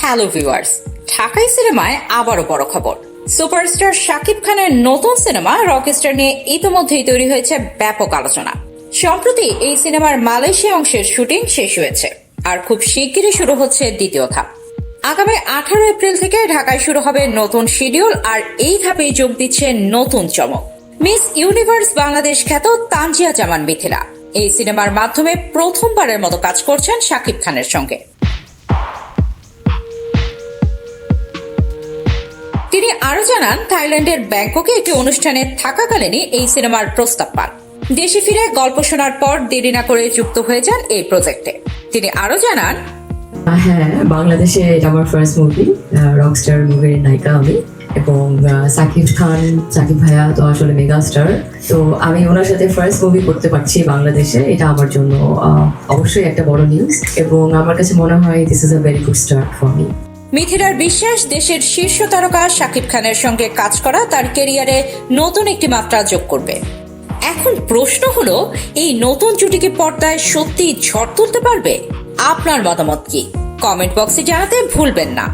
Hello viewers, ঢাকাই সিনেমায় আবারও বড় খবর। সুপারস্টার শাকিব খানের নতুন সিনেমা রকস্টার নিয়ে ইতিমধ্যেই তৈরি হয়েছে ব্যাপক আলোচনা। সম্প্রতি এই সিনেমার মালয়েশিয়া অংশের শুটিং শেষ হয়েছে, আর খুব শিগগিরই শুরু হচ্ছে দ্বিতীয় ধাপ। আগামী 18 এপ্রিল থেকে ঢাকায় শুরু হবে নতুন শিডিউল, আর এই ধাপেই যোগ দিচ্ছে নতুন চমক। মিস ইউনিভার্স বাংলাদেশ খ্যাত তানজিয়া জামান মিথিলা এই সিনেমার মাধ্যমে প্রথমবারের মতো কাজ করছেন শাকিব খানের সঙ্গে। তিনি আরো জানান, থাইল্যান্ডের ব্যাংককে একটি অনুষ্ঠানে থাকাকালীনই এই সিনেমার প্রস্তাব পান। দেশে ফিরে গল্প শোনার পর দেরি না করে যুক্ত হয়ে যান এই প্রজেক্টে। তিনি আরো জানান, হ্যাঁ, বাংলাদেশে এটা আমার ফার্স্ট মুভি, রকস্টার মুভির নায়িকা আমি। এবং সাকিব খান, সাকিব ভাইয়া তো আসলে মেগা স্টার, তো আমি ওনার সাথে ফার্স্ট মুভি করতে পারছি বাংলাদেশে, এটা আমার জন্য অবশ্যই একটা বড় নিউজ। এবং আমার কাছে মনে হয় this is a very good start for me. মিথিলার বিশ্বাস, দেশের শীর্ষ তারকা শাকিব খানের সঙ্গে কাজ করা তার ক্যারিয়ারে নতুন একটি মাত্রা যোগ করবে। এখন প্রশ্ন হলো, এই নতুন জুটিকে পর্দায় সত্যি ঝড় তুলতে পারবে? আপনার মতামত কি? কমেন্ট বক্সে জানাতে ভুলবেন না।